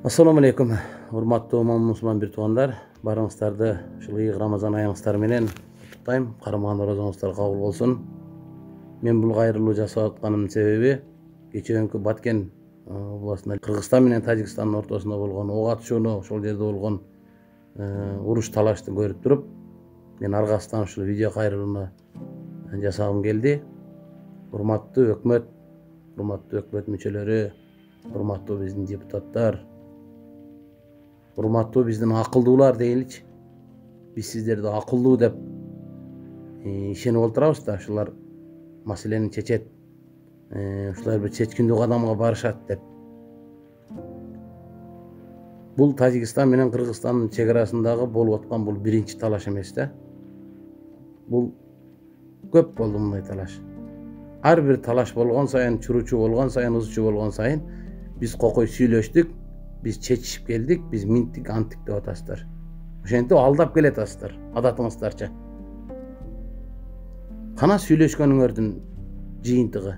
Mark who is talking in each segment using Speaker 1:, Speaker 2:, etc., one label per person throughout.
Speaker 1: Assalamu alaikum. Урматтуу мусулман бир туугандар, барыңыздарды ушул ыйык Рамазан айыңыздар менен куттуктайм. Кармаган оразаңыздар кабыл болсун. Мен бул кайрылуу жасап атканымдын себеби кечээкү Баткен областында Кыргызстан менен Тажикстандын ортосунда болгон ок атышууну, ошол жерде болгон уруш талашты көрүп туруп, мен аргасынан ушул видео кайрылууну жасагым келди. Урматтуу өкмөт мүчөлөрү, урматтуу биздин депутаттар, урматтуу биздин акылдуулар дейинчи. Биз сиздерди акылдуу деп ишенип отурабыз да, ушулар маселени чечет, ушулар бир чечкиндүү кадамга барышат деп. Бул Тажикстан менен Кыргызстандын чек арасындагы болуп аткан бул биринчи талаш эмес да. Бул көп болду мындай талаш. Ар бир талаш болгон сайын, чуручу болгон сайын, узчу болгон сайын биз кокой сүйлөштүк, биз чечишип келдик, биз минттик, анттик деп атасыздар. Ошентип алдап келатасыздар, адатыңыздарча. Кана сүйлөшкөнүңөрдүн жыйынтыгы?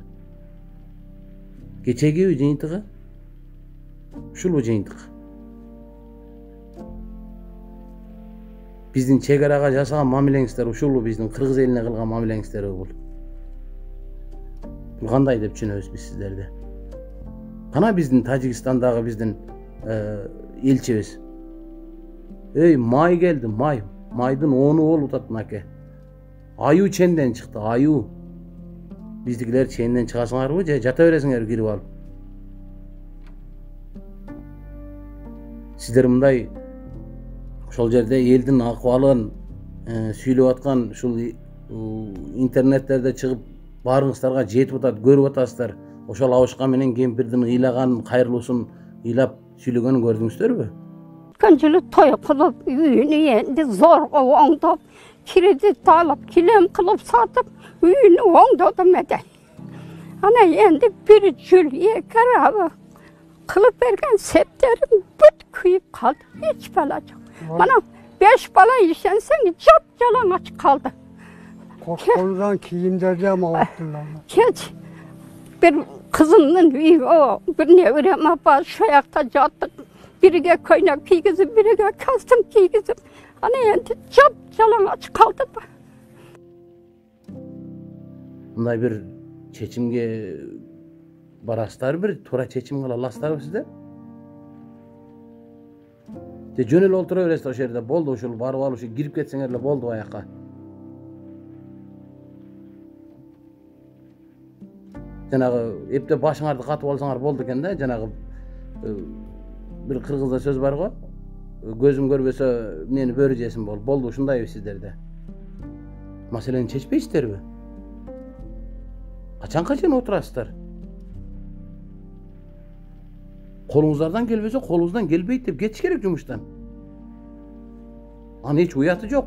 Speaker 1: Кечеги жыйынтыгы? Ушул жыйынтык. Биздин чек арага жасаган мамилеңиздер ушул, биздин кыргыз элине кылган мамилеңиздер бул. Бул кандай деп түшүнөбүз биз сиздерди? Кана биздин Тажикстандагы биздин элчибиз. Май келди, май. Майдын 10'u болуп атат мынакей. Аю ченден чыкты, аю. Биздикилер ченден чыгасыңарбы же жата бересиңер кирип алып? Сиздер мындай ошол жерде элдин акыбалын сүйлөп аткан ушул интернеттерде чыгып баарыңыздарга жетип атат, көрүп атасыздар. Ошол абышка менен кемпирдин ыйлаган кайрылуусун ыйлап сүйлөгөнүн көрдүңүздөрбү?
Speaker 2: Kançılı toy kılıp, üyünü yendi, zorga oңdop, kredit alıp, kilem kılıp satıp, üyünü oңdodum eden. Ana yendi bir jül yekarabı, kılıp bergen septerim büt kuyup kaldı. Hiç bala yok. Bana 5 bala işensen cap yalan aç kaldı.
Speaker 3: Korkudan kiyimlerden mi aldılar?
Speaker 2: Geç. Bir kızımın üyü o, bir ne öğrenme var, şu ayakta yattık. Birige kaynak kiygizip, birige kastım kiygizip. Hani yendi cap yalan aç kaldı mı?
Speaker 1: Мындай бир чечимге барасыздар, бир туура чечим кыла аласыздарбы сиздер? Же жөн эле олтура бересиздер ошол жерде, болду ушул барып алып ушу кирип кетсеңер эле болду аяка. Жанагы эптеп башыңарды катып алсаңар болду экен да, жанагы бир кыргызда сөз бар го. Көзүм көрбөсө мени бөрү жесин болду ушундайбы сиздерде? Маселени чечпейсиздерби? Качанга чейин отурасыздар? Колуңуздардан келбесе, колуңуздан келбейт деп кетиш керек жумуштан. Анын эч уяты жок.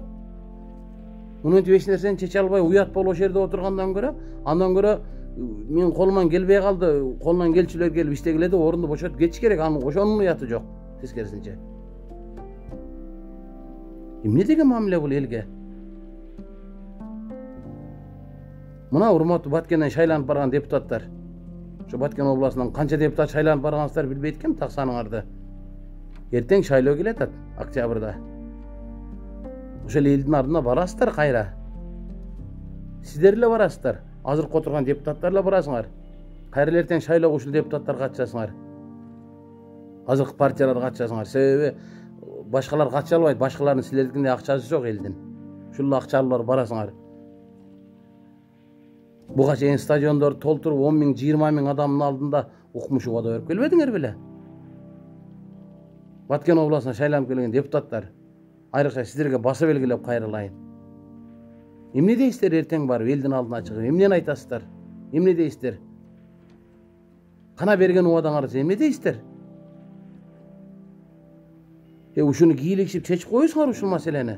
Speaker 1: Мынтип эч нерсени чече албай уят болуп ошол жерде отургандан көрө, андан көрө мен колуман келбей калды, колунан келчүлөр келип иштегиле деп орунду бошотуп кетиш керек. Анын ошонун уяты жок, тескерисинче. Эмне деген мамиле бул элге? Мына урматтуу Баткенден шайланып барган депутаттар. Ошо Баткен областынан канча депутат шайланып барганыңыздар билбейт экенмин, таксаныңарды. Эртең шайлоо келатат, октябрда. Ошол элдин ардына барасыздар кайра. Сиздер эле барасыздар. Азыркы отурган депутаттар эле барасыңар. Кайра эртең шайлоого ушул депутаттар катышасыңар. Азыркы партиялар катышасыңар. Себеби башкалар катыша албайт. Башкалардын силердикиндей акчасы жок элдин. Ушул акчалуулар барасыңар. Буга чейин стадиондорду толтуруп 10 миң, 20 миң адамдын алдында укмуш убада берип келбедиңер беле? Баткен областына шайланып келген депутаттар, айрыкча сиздерге баса белгилеп кайрылайын. Эмне дейсиздер эртең барып элдин алдына чыгып? Эмнени айтасыздар? Эмне дейсиздер? Кана берген убадаңарда эмне дейсиздер? Ушуну кийлигишип чечип коесуңар ушул маселени.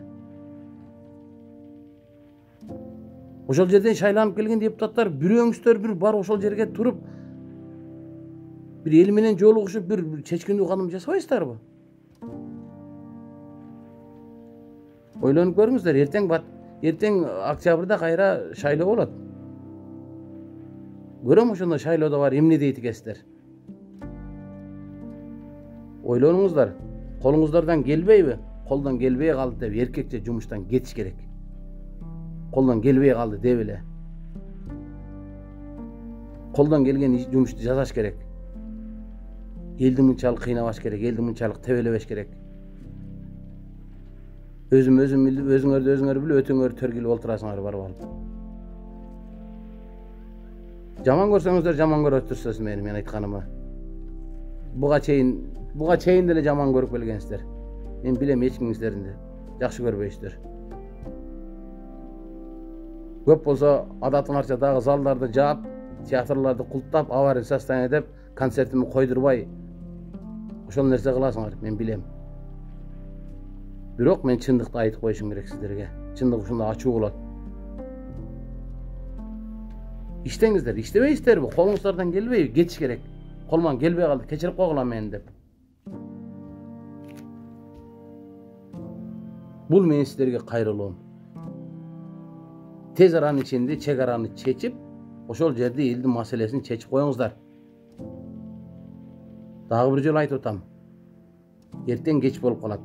Speaker 1: Ошол жерден шайланып келген депутаттар бирөөңүздөр бир бар ошол жерге туруп, бир эл менен жолугушуп, бир чечкиндүү кадам жасабайсыздарбы? Ойлонуп көрүңүздөр, эртең октябрда кайра шайлоо болот. Көрөм ошондо шайлоодо бар эмне дейт экенсиздер. Ойлонуңуздар. Колуңуздардан келбейби? Колдан келбей калды деп эркекче жумуштан кетиш керек. Колдан келбей калды деп эле. Колдан келген жумушту жасаш керек. Элди мынчалык кыйнабаш керек, элди мынчалык тебелебеш керек. Өзүңөрдү өзүңөр билип, өтөңөрдү төргүлүп олтурасыңар барып алып. Жаман көрсөңүздөр жаман көрүп турсуңуз мен айтканыма. Буга чейин деле жаман көрүп келгенсиздер. Мен билем эчкиңиздерди жакшы көрбөйсүздөр. Көп болсо адатыңарча дагы залдарды жаап, театрларды култап, аварий состояние деп концертимди койдурбай ошол нерсе кыласыңар, мен билем. Бирок мен чындыкты айтып коюшум керек сиздерге. Чындык ушундай ачуу болот. Иштеңиздер, иштебейсиздерби? Колуңуздардан келбейби? Кетиш керек. Колуман келбей калды, кечирип койгула мени деп. Бул менин сиздерге кайрылуум. Тез аранын ичинде чек араны чечип, ошол жерде элдин маселесин чечип коюңуздар. Дагы бир жолу айтып атам. Эртең кеч болуп калат.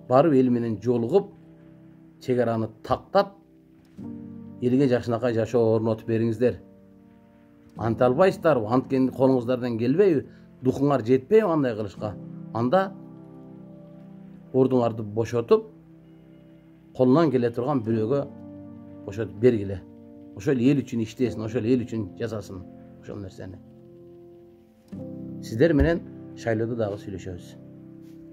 Speaker 1: Барып эл менен жолугуп, чек араны тактап, элге жакшынакай жашоо орнотуп бериңиздер. Анта албайсыздарбы? Анткени колуңуздардан келбейби? Духуңар жетпейби андай кылышка? Анда ордуңарды бошотуп, колунан келе турган бирөөгө бошотуп бергиле. Ошол эл үчүн иштесин, ошол эл үчүн жасасын ошол нерсени. Сиздер менен шайлоодо дагы сүйлөшөбүз.